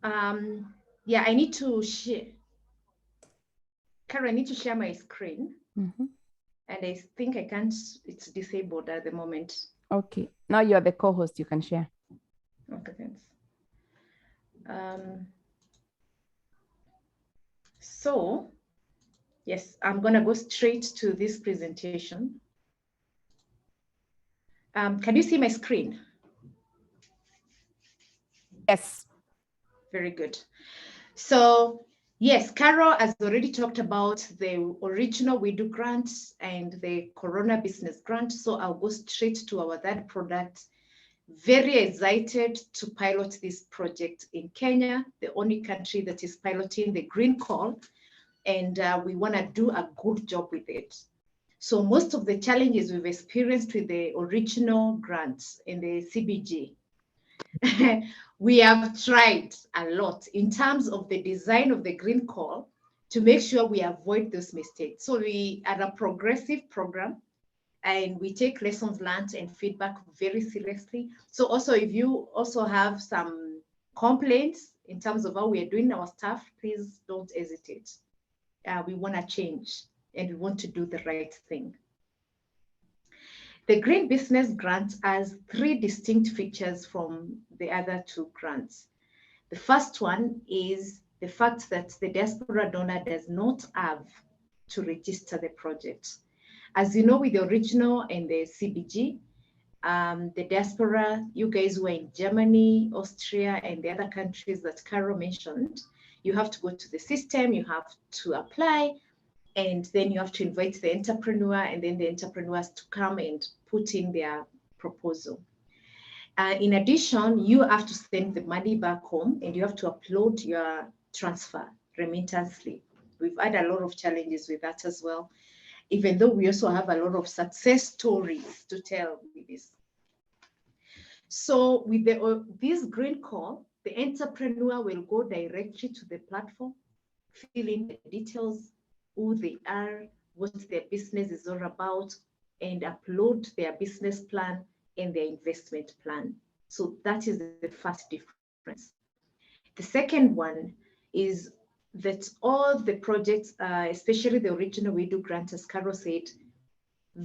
Yeah, I need to share. Karen, I need to share my screen. Mm-hmm. And I think I can't, it's disabled at the moment. Okay. Now you're the co-host, you can share. Okay, thanks. So, yes, I'm gonna go straight to this presentation. Can you see my screen? Yes. Very good. So, yes, Carol has already talked about the original WIDU grant and the Corona Business Grant. So I'll go straight to our third product. Very excited to pilot this project in Kenya, the only country that is piloting the green call. And we want to do a good job with it. So most of the challenges we've experienced with the original grants in the CBG, we have tried a lot in terms of the design of the green call to make sure we avoid those mistakes. So we are a progressive program and we take lessons learned and feedback very seriously. So also if you also have some complaints in terms of how we are doing our stuff, please don't hesitate. We want to change and we want to do the right thing. The Green Business Grant has three distinct features from the other two grants. The first one is the fact that the diaspora donor does not have to register the project. As you know, with the original and the CBG, the diaspora, you guys were in Germany, Austria, and the other countries that Carol mentioned, you have to go to the system, you have to apply, and then you have to invite the entrepreneur, and then the entrepreneur has to come and put in their proposal. In addition, you have to send the money back home and you have to upload your transfer remittance slip. We've had a lot of challenges with that as well, even though we also have a lot of success stories to tell with this. So with this green call, the entrepreneur will go directly to the platform, fill in the details, who they are, what their business is all about, and upload their business plan and their investment plan. So that is the first difference. The second one is that all the projects, especially the original WIDU grant, as Carol said,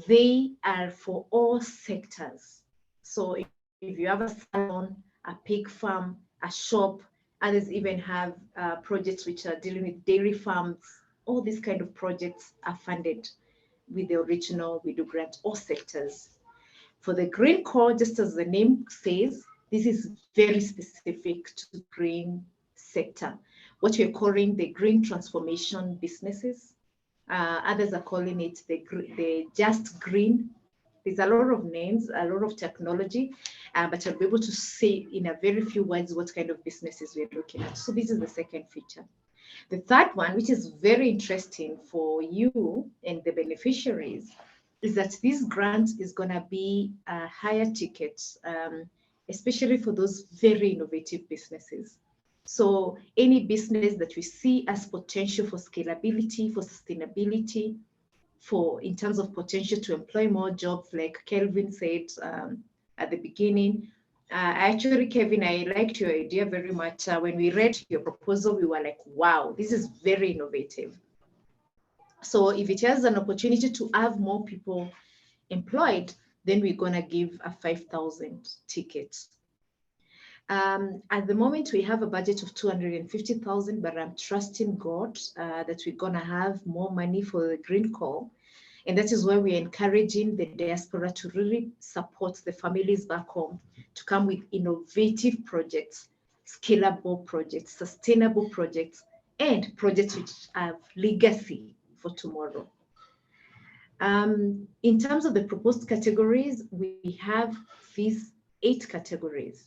they are for all sectors. So if you have a salon, a pig farm, a shop, others even have projects which are dealing with dairy farms, all these kind of projects are funded with the original WIDU grant, all sectors. For the green core, just as the name says, this is very specific to green sector. What we're calling the green transformation businesses. Others are calling it the just green. There's a lot of names, a lot of technology, but I'll be able to say in a very few words what kind of businesses we're looking at. So this is the second feature. The third one, which is very interesting for you and the beneficiaries, is that this grant is going to be a higher ticket, especially for those very innovative businesses. So any business that we see as potential for scalability, for sustainability, for in terms of potential to employ more jobs, like Kelvin said at the beginning. Actually, Kevin, I liked your idea very much. When we read your proposal, we were like, wow, this is very innovative. So if it has an opportunity to have more people employed, then we're going to give a 5,000 tickets. At the moment, we have a budget of 250,000, but I'm trusting God that we're going to have more money for the green call. And that is why we're encouraging the diaspora to really support the families back home to come with innovative projects, scalable projects, sustainable projects, and projects which have legacy for tomorrow. In terms of the proposed categories, we have these 8 categories.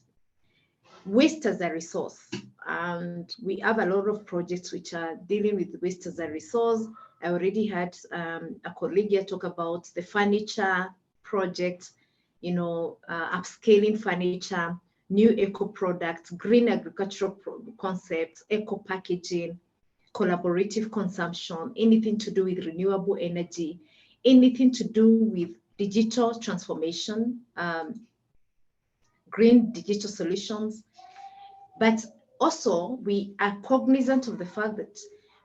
Waste as a resource, and we have a lot of projects which are dealing with waste as a resource. I already had a colleague here talk about the furniture project, upscaling furniture, new eco products, green agricultural concepts, eco packaging, collaborative consumption, anything to do with renewable energy, anything to do with digital transformation, green digital solutions. But also, we are cognizant of the fact that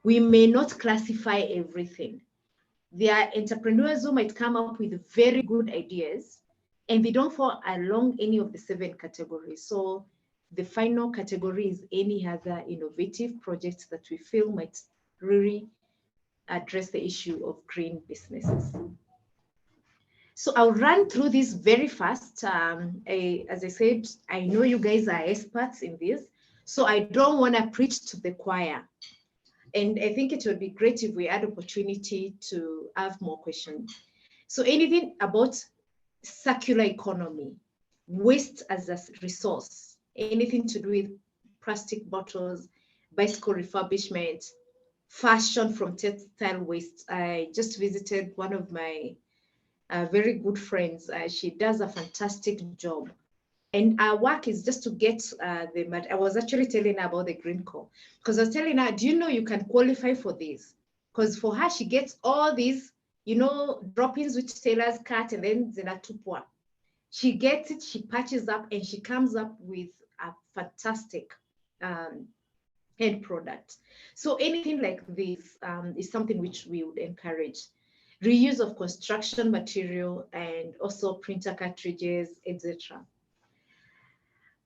we may not classify everything. There are entrepreneurs who might come up with very good ideas and they don't fall along any of the 7 categories. So the final category is any other innovative projects that we feel might really address the issue of green businesses. So I'll run through this very fast. As I said, I know you guys are experts in this, so I don't want to preach to the choir. And I think it would be great if we had opportunity to have more questions. So anything about circular economy, waste as a resource, anything to do with plastic bottles, bicycle refurbishment, fashion from textile waste. I just visited one of my very good friends. She does a fantastic job. And our work is just to get I was actually telling her about the green call because I was telling her, do you know you can qualify for this? Because for her, she gets all these, droppings which tailors cut and then zinatupwa. She gets it, she patches up, and she comes up with a fantastic end product. So anything like this is something which we would encourage. Reuse of construction material and also printer cartridges, etc.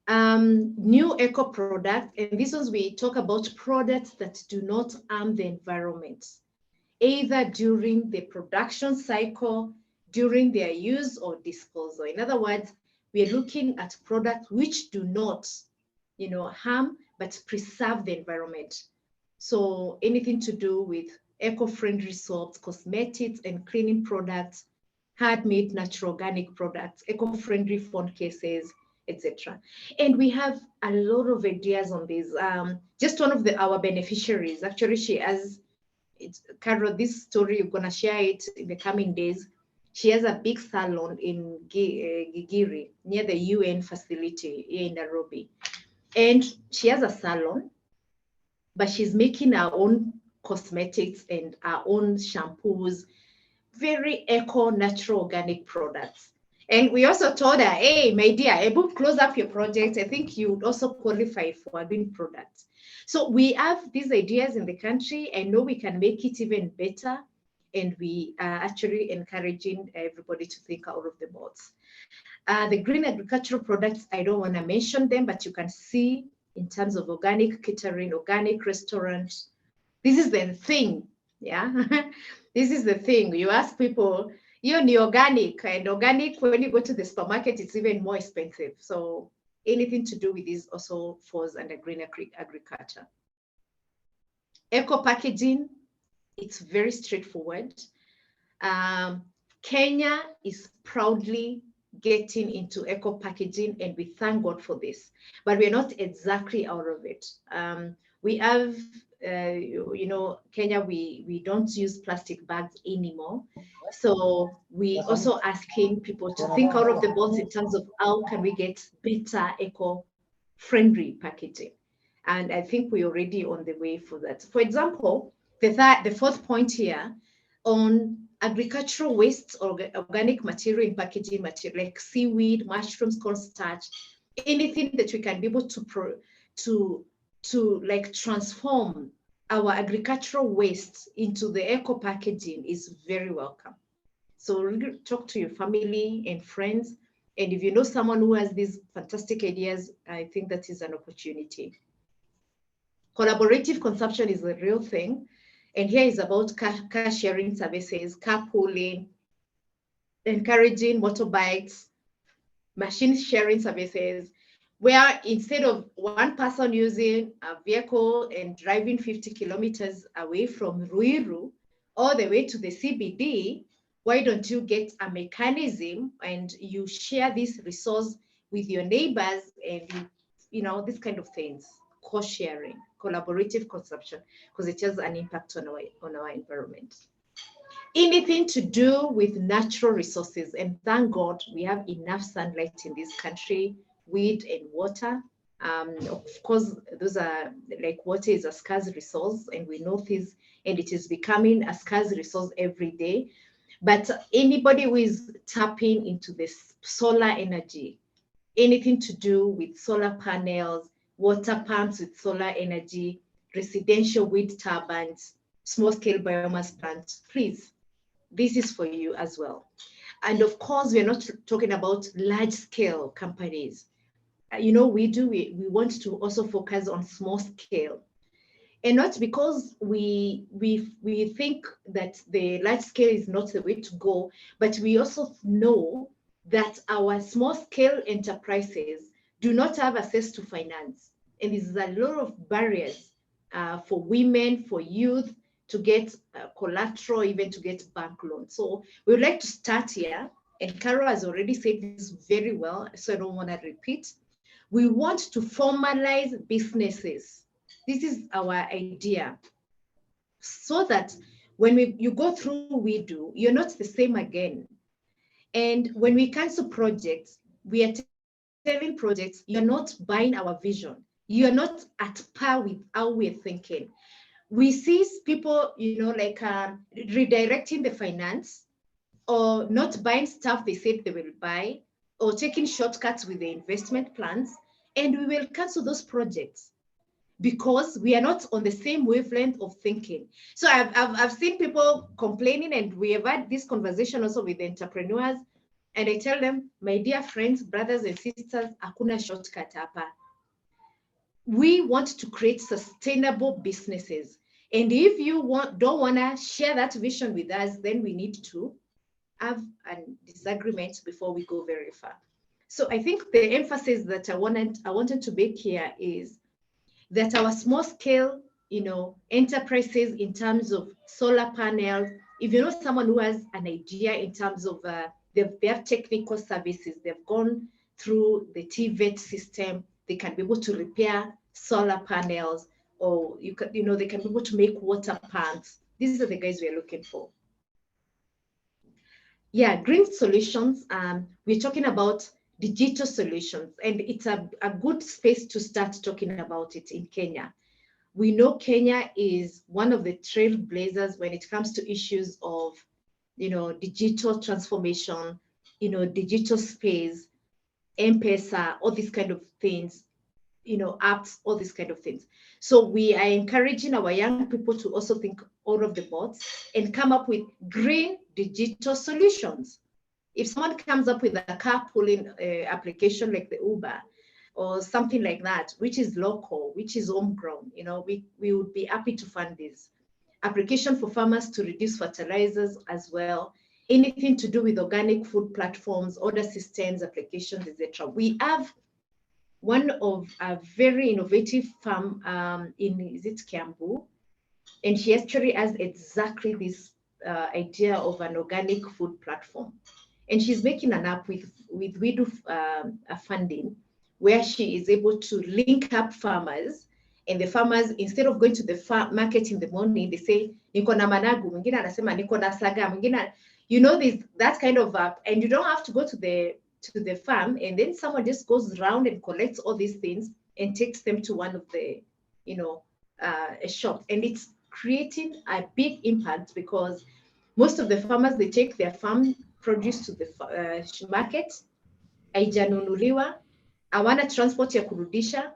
New eco product, and this ones we talk about products that do not harm the environment, either during the production cycle, during their use or disposal. In other words, we are looking at products which do not, harm but preserve the environment. So anything to do with eco-friendly soaps, cosmetics and cleaning products, handmade natural organic products, eco-friendly phone cases, etc. And we have a lot of ideas on this. Just one of our beneficiaries, actually, she has, Carol, this story, you're gonna share it in the coming days. She has a big salon in Gigiri, near the UN facility here in Nairobi. And she has a salon, but she's making her own cosmetics and her own shampoos, very eco, natural, organic products. And we also told her, hey, my dear, able to close up your project. I think you would also qualify for green products. So we have these ideas in the country. I know we can make it even better. And we are actually encouraging everybody to think out of the box. The green agricultural products, I don't want to mention them, but you can see in terms of organic catering, organic restaurant, this is the thing, yeah? This is the thing. You ask people, you're organic, and organic, when you go to the supermarket, it's even more expensive. So anything to do with this also falls under green agriculture. Eco packaging, it's very straightforward. Kenya is proudly getting into eco packaging, and we thank God for this, but we're not exactly out of it. We have, Kenya, we don't use plastic bags anymore. So we also asking people to think out of the box in terms of how can we get better eco-friendly packaging. And I think we're already on the way for that. For example, the fourth point here on agricultural waste or organic material in packaging material like seaweed, mushrooms, cornstarch, anything that we can be able to like transform our agricultural waste into the eco packaging is very welcome. So talk to your family and friends. And if you know someone who has these fantastic ideas, I think that is an opportunity. Collaborative consumption is a real thing. And here is about car sharing services, carpooling, encouraging motorbikes, machine sharing services, where instead of one person using a vehicle and driving 50 kilometers away from Ruiru all the way to the CBD, why don't you get a mechanism and you share this resource with your neighbors and this kind of things, cost sharing, collaborative consumption, because it has an impact on our environment. Anything to do with natural resources, and thank God we have enough sunlight in this country, wind and water. Of course, those are like water is a scarce resource, and we know this, and it is becoming a scarce resource every day. But anybody who is tapping into this solar energy, anything to do with solar panels, water pumps with solar energy, residential wind turbines, small-scale biomass plants. Please, this is for you as well. And of course, we're not talking about large-scale companies. We want to also focus on small scale. And not because we think that the large scale is not the way to go, but we also know that our small scale enterprises do not have access to finance. And there's a lot of barriers for women, for youth to get collateral, even to get bank loans. So we would like to start here. And Carol has already said this very well, so I don't want to repeat. We want to formalize businesses. This is our idea, so that when you go through WIDU, you're not the same again. And when we cancel projects, we are telling projects, you're not buying our vision. You're not at par with how we're thinking. We see people, redirecting the finance, or not buying stuff they said they will buy, or taking shortcuts with the investment plans, and we will cancel those projects because we are not on the same wavelength of thinking. So I've seen people complaining, and we have had this conversation also with the entrepreneurs, and I tell them, my dear friends, brothers and sisters, hakuna shortcut hapa. We want to create sustainable businesses. And if you don't want to share that vision with us, then we need to have a disagreement before we go very far. So I think the emphasis that I wanted to make here is that our small scale, enterprises in terms of solar panels, if you know someone who has an idea in terms of they have technical services, they've gone through the TVET system, they can be able to repair solar panels, or they can be able to make water pumps. These are the guys we are looking for. Yeah, green solutions. We're talking about digital solutions, and it's a good space to start talking about it in Kenya. We know Kenya is one of the trailblazers when it comes to issues of, digital transformation, digital space, M-Pesa, all these kind of things, apps, all these kind of things. So we are encouraging our young people to also think out of the box and come up with green digital solutions. If someone comes up with a carpooling application like the Uber or something like that, which is local, which is homegrown, we would be happy to fund this. Application for farmers to reduce fertilizers as well. Anything to do with organic food platforms, order systems, applications, etc. We have one of a very innovative farm is it Kiambu? And she actually has exactly this idea of an organic food platform. And she's making an app with WIDU funding, where she is able to link up farmers, and the farmers, instead of going to the market in the morning, they say, niko na managu, mwingine anasema niko na saga, mwingine, that kind of app, and you don't have to go to the farm, and then someone just goes around and collects all these things and takes them to one of the, a shop. And it's creating a big impact, because most of the farmers, they take their farm produce to the market, haijanunuliwa, hawana transport ya kurudisha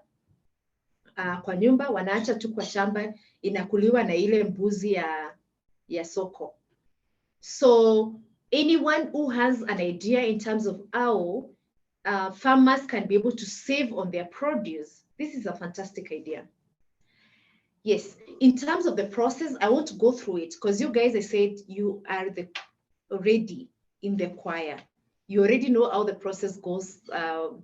kwa nyumba, wanaacha tu kwa shamba, inakuliwa na ile mbuzi ya soko. So anyone who has an idea in terms of how farmers can be able to save on their produce, this is a fantastic idea. Yes, in terms of the process, I want to go through it, because you guys, I said you are already in the choir. You already know how the process goes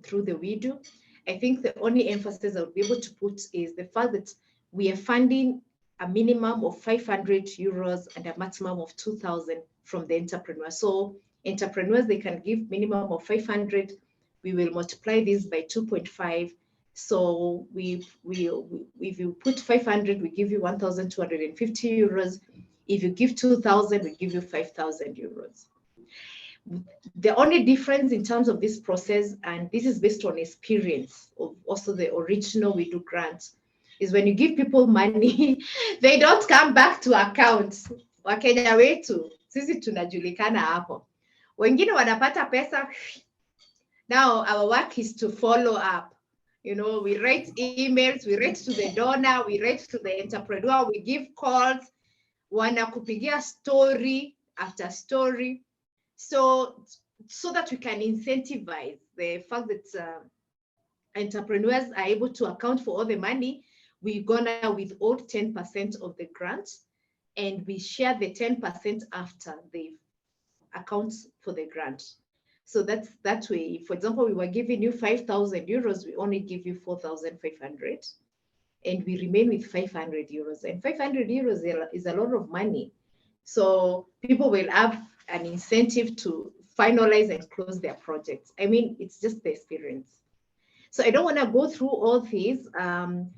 through the WIDU. I think the only emphasis I would be able to put is the fact that we are funding a minimum of 500 euros and a maximum of 2,000 from the entrepreneur. So entrepreneurs, they can give minimum of 500. We will multiply this by 2.5. So if you put 500, we give you 1,250 euros. If you give 2,000, we give you 5,000 euros. The only difference in terms of this process, and this is based on experience of also the original WIDU grant, is when you give people money, they don't come back to accounts. Wakenya wetu, sisi tunajulikana hapo. Wengine wanapata pesa. Now our work is to follow up. You know, we write emails, we write to the donor, we write to the entrepreneur, we give calls, wanakupigia story after story. So that we can incentivize the fact that entrepreneurs are able to account for all the money, we're gonna withhold 10% of the grant, and we share the 10% after they account for the grant. So that's that way. For example, we were giving you 5,000 euros, we only give you 4,500, and we remain with 500 euros. And 500 euros is a lot of money. So people will have an incentive to finalize and close their projects. I mean, it's just the experience. So I don't want to go through all these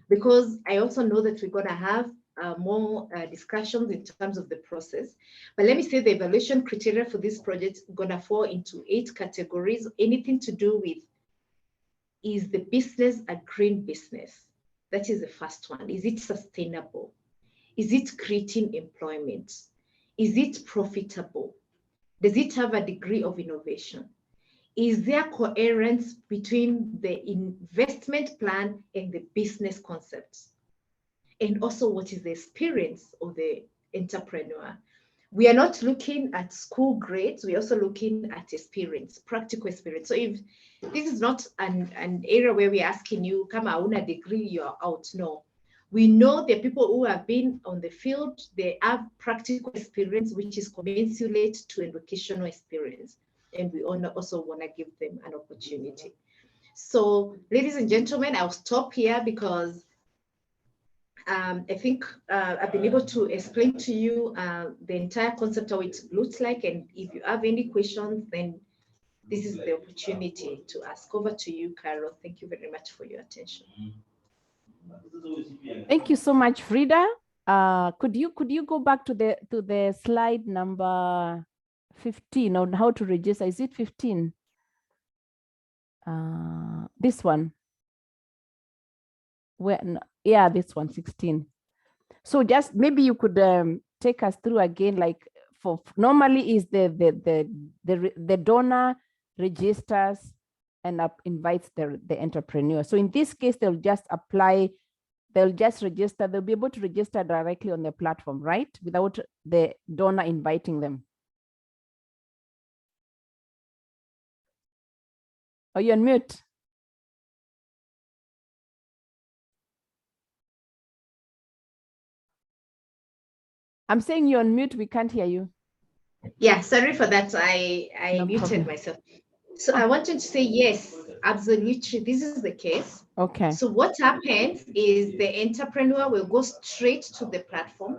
because I also know that we're going to have more discussions in terms of the process. But let me say the evaluation criteria for this project is going to fall into 8 categories. Anything to do with, is the business a green business? That is the first one. Is it sustainable? Is it creating employment? Is it profitable? Does it have a degree of innovation? Is there coherence between the investment plan and the business concepts? And also, what is the experience of the entrepreneur? We are not looking at school grades, we're also looking at experience, practical experience. So if this is not an area where we're asking you, come on a degree, you're out. No. We know the people who have been on the field, they have practical experience, which is commensurate to educational experience. And we also want to give them an opportunity. So, ladies and gentlemen, I'll stop here because I think I've been able to explain to you the entire concept, how it looks like. And if you have any questions, then this is the opportunity to ask. Over to you, Carol. Thank you very much for your attention. Thank you so much, Frida. Could you go back to the slide number 15 on how to register? Is it 15? This one. Yeah, this one, 16. So just maybe you could take us through again, like for normally is the donor registers and invites the entrepreneur. So in this case, they'll just apply, they'll just register, they'll be able to register directly on the platform, right? Without the donor inviting them. Are you on mute? I'm saying you're on mute, we can't hear you. Yeah, sorry for that. I muted myself. So I wanted to say, yes, absolutely, this is the case. Okay. So what happens is the entrepreneur will go straight to the platform.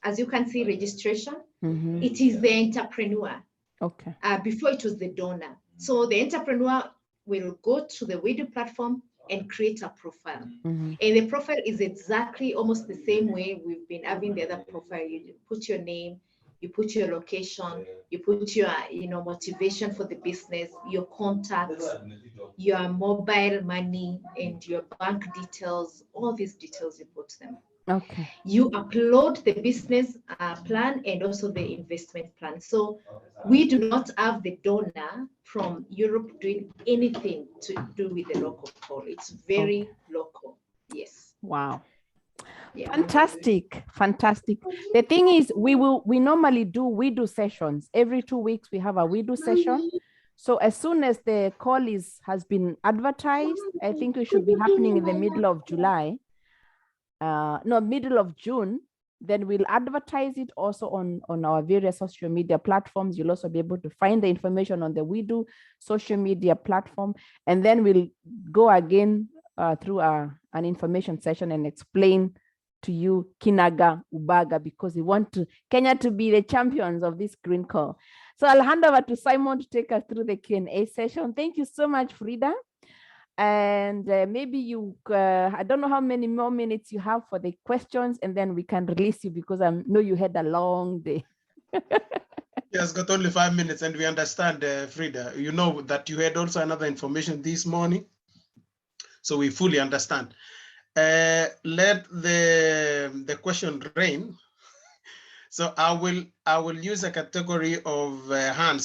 As you can see, registration, it is the entrepreneur. Okay. Before it was the donor. So the entrepreneur will go to the WIDU platform and create a profile. And the profile is exactly almost the same way we've been having the other profile. You put your name, you put your location, you put your motivation for the business, your contacts, your mobile money, and your bank details. All these details, you put them. Okay. You upload the business plan and also the investment plan. So we do not have the donor from Europe doing anything to do with the local call. It's very local. Yes. Wow. Yeah. Fantastic. Fantastic. The thing is, we normally do WIDU sessions. Every 2 weeks, we have a WIDU session. So as soon as the call has been advertised, I think it should be happening in the middle of July. Middle of June, then we'll advertise it also on our various social media platforms. You'll also be able to find the information on the WIDU social media platform. And then we'll go again through an information session and explain to you Kinaga Ubaga, because we want Kenya to be the champions of this green call. So I'll hand over to Simon to take us through the Q&A session. Thank you so much, Frida. And maybe you, I don't know how many more minutes you have for the questions, and then we can release you because I know you had a long day. Yes, got only 5 minutes, and we understand, Frida. You know that you had also another information this morning, so we fully understand. Let the question rain. So I will use a category of hands.